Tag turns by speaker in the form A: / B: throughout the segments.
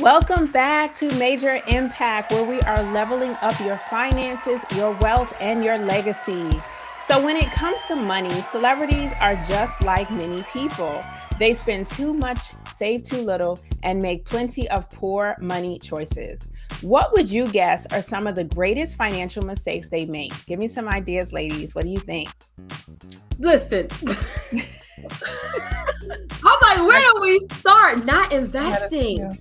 A: Welcome back to Major Impact, where we are leveling up your finances, your wealth, and your legacy. So, when it comes to money, celebrities are just like many people. They spend too much, save too little, and make plenty of poor money choices. What would you guess are some of the greatest financial mistakes they make? Give me some ideas, ladies. What do you think?
B: Listen. I'm like, where do we start? Not investing.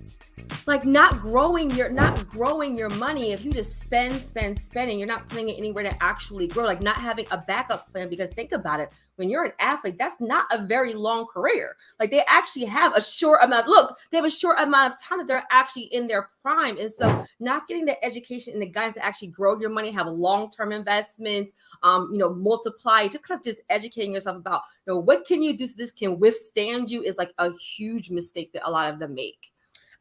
B: Like not growing your money. If you just spending, you're not putting it anywhere to actually grow. Like not having a backup plan, because think about it. When you're an athlete, that's not a very long career. Like they actually have a short amount. Look, they have a short amount of time that they're actually in their prime. And so not getting the education and the guidance to actually grow your money, have long-term investments, multiply, just kind of just educating yourself about, what can you do so this can withstand you is like a huge mistake that a lot of them make.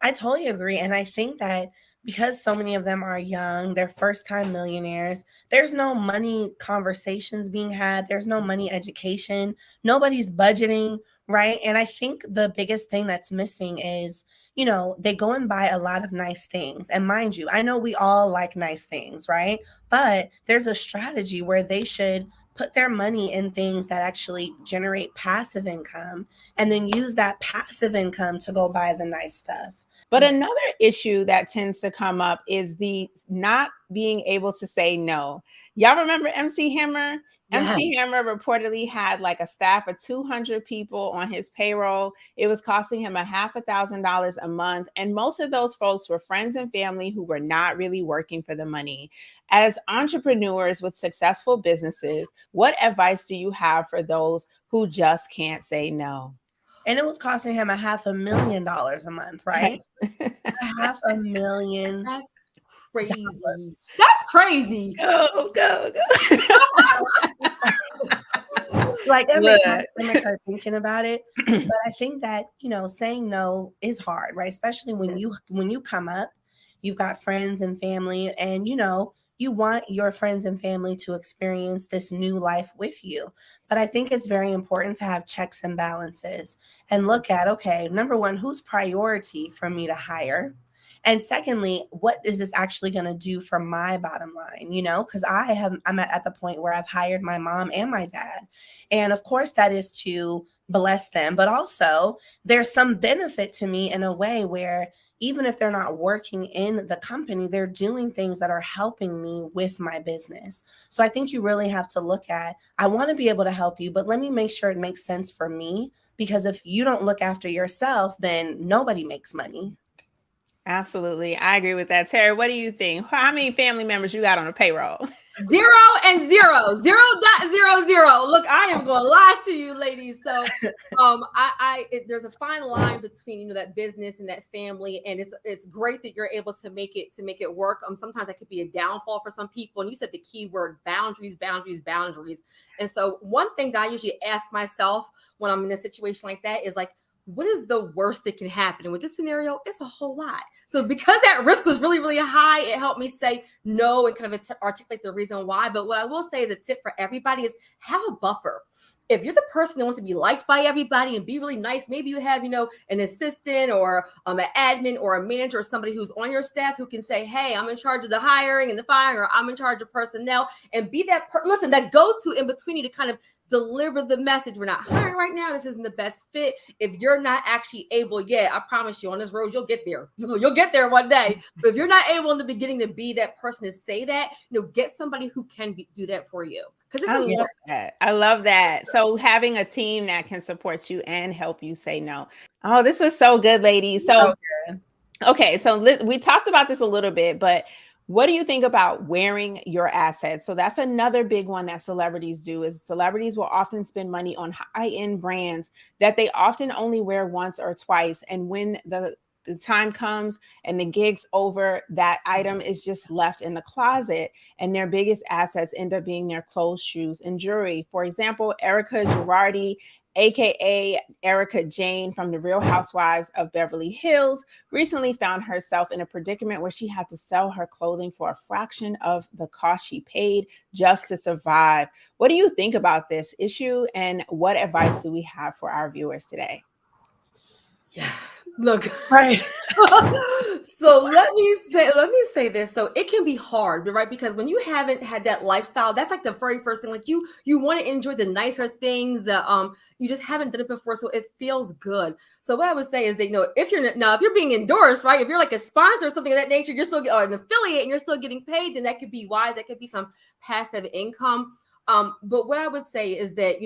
C: I totally agree. And I think that because so many of them are young, they're first-time millionaires, there's no money conversations being had. There's no money education. Nobody's budgeting, right? And I think the biggest thing that's missing is, they go and buy a lot of nice things. And mind you, I know we all like nice things, right? But there's a strategy where they should put their money in things that actually generate passive income and then use that passive income to go buy the nice stuff.
A: But another issue that tends to come up is the not being able to say no. Y'all remember MC Hammer? Yes. MC Hammer reportedly had like a staff of 200 people on his payroll. It was costing him $500,000 a month. And most of those folks were friends and family who were not really working for the money. As entrepreneurs with successful businesses, what advice do you have for those who just can't say no?
C: And it was costing him $500,000 a month, right? $500,000.
B: That's crazy. That's crazy.
A: Go.
C: Like it makes my stomach hurt thinking about it. But I think that, saying no is hard, right? Especially when you come up, you've got friends and family, and you want your friends and family to experience this new life with you. But I think it's very important to have checks and balances and look at, okay, number one, who's priority for me to hire? And secondly, what is this actually going to do for my bottom line? Because I'm at the point where I've hired my mom and my dad. And of course, that is to bless them. But also, there's some benefit to me in a way where even if they're not working in the company, they're doing things that are helping me with my business. So I think you really have to look at, I want to be able to help you, but let me make sure it makes sense for me. Because if you don't look after yourself, then nobody makes money.
A: Absolutely. I agree with that. Terri, what do you think? How many family members you got on the payroll?
B: 0 and 0. 0.00. Look, I am going to lie to you, ladies. So there's a fine line between, that business and that family. And it's great that you're able to make it work. Sometimes that could be a downfall for some people. And you said the key word, boundaries. And so one thing that I usually ask myself when I'm in a situation like that is like, what is the worst that can happen? And with this scenario, it's a whole lot. So because that risk was really, really high, it helped me say no and kind of articulate the reason why. But what I will say is a tip for everybody is have a buffer. If you're the person that wants to be liked by everybody and be really nice, maybe you have, an assistant or an admin or a manager or somebody who's on your staff who can say, hey, I'm in charge of the hiring and the firing, or I'm in charge of personnel, and be that that go-to in between you to kind of deliver the message. We're not hiring right now. This isn't the best fit. If you're not actually able, I promise you on this road, you'll get there. You'll get there one day. But if you're not able in the beginning to be that person to say that, get somebody who can do that for you. Because
A: I love that. So having a team that can support you and help you say no. Oh, this was so good, ladies. So okay, so we talked about this a little bit, but what do you think about wearing your assets? So that's another big one that celebrities do, is celebrities will often spend money on high-end brands that they often only wear once or twice. And when the time comes and the gig's over, that item is just left in the closet, and their biggest assets end up being their clothes, shoes, and jewelry. For example, Erica Girardi, aka Erica Jane from The Real Housewives of Beverly Hills, recently found herself in a predicament where she had to sell her clothing for a fraction of the cost she paid just to survive. What do you think about this issue, and what advice do we have for our viewers today?
B: Yeah, Look,
C: Right.
B: so let me say this. So it can be hard, right? Because when you haven't had that lifestyle, that's like the very first thing. Like you want to enjoy the nicer things. You just haven't done it before, so it feels good. So what I would say is that if you're being endorsed, right? If you're like a sponsor or something of that nature, you're still or an affiliate and you're still getting paid, then that could be wise. That could be some passive income. But what I would say is that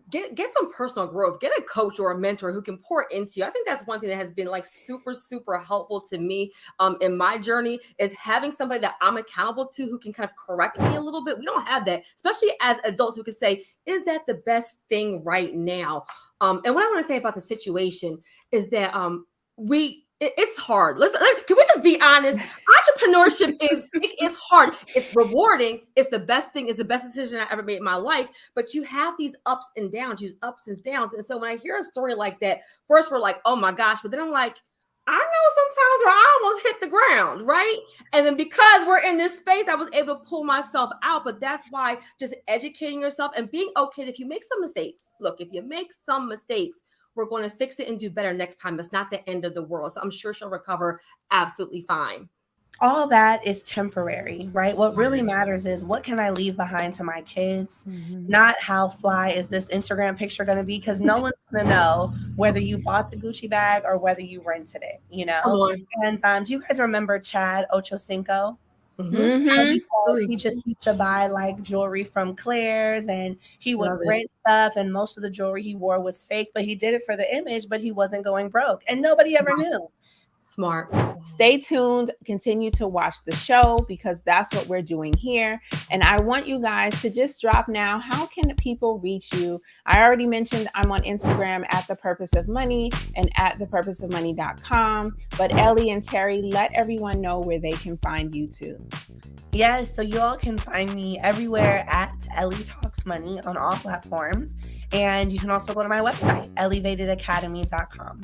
B: get some personal growth, get a coach or a mentor who can pour into you. I think that's one thing that has been like super, super helpful to me in my journey, is having somebody that I'm accountable to who can kind of correct me a little bit. We don't have that, especially as adults, who can say, is that the best thing right now? And what I want to say about the situation is that it's hard. Can we just be honest? Entrepreneurship is hard. It's rewarding. It's the best thing. It's the best decision I ever made in my life. But you have these ups and downs. And so when I hear a story like that, first we're like, oh my gosh. But then I'm like, I know sometimes where I almost hit the ground, right? And then because we're in this space, I was able to pull myself out. But that's why just educating yourself and being okay if you make some mistakes. Look, if you make some mistakes, we're going to fix it and do better next time. It's not the end of the world. So I'm sure she'll recover absolutely fine.
C: All that is temporary, right? What really matters is, what can I leave behind to my kids? Not how fly is this Instagram picture going to be, because no one's going to know whether you bought the Gucci bag or whether you rented it, And do you guys remember Chad Ochocinco? He just used to buy like jewelry from Claire's, and he would rent stuff, and most of the jewelry he wore was fake, but he did it for the image, but he wasn't going broke, and nobody ever knew.
B: Smart.
A: Stay tuned. Continue to watch the show, because that's what we're doing here. And I want you guys to just drop now. How can people reach you? I already mentioned I'm on Instagram at The Purpose of Money and at thepurposeofmoney.com. But Ellie and Terri, let everyone know where they can find you too.
C: Yes, so you all can find me everywhere at Ellie Talks Money on all platforms. And you can also go to my website, elevatedacademy.com.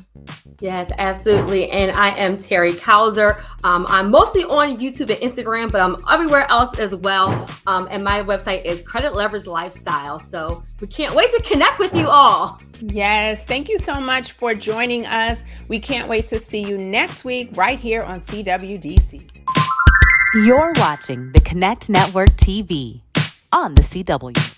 B: Yes, absolutely. And I am Terri Kauser. I'm mostly on YouTube and Instagram, but I'm everywhere else as well. And my website is Credit Leverage Lifestyle. So we can't wait to connect with you all.
A: Yes, thank you so much for joining us. We can't wait to see you next week right here on CWDC.
D: You're watching the Connect Network TV on the CW.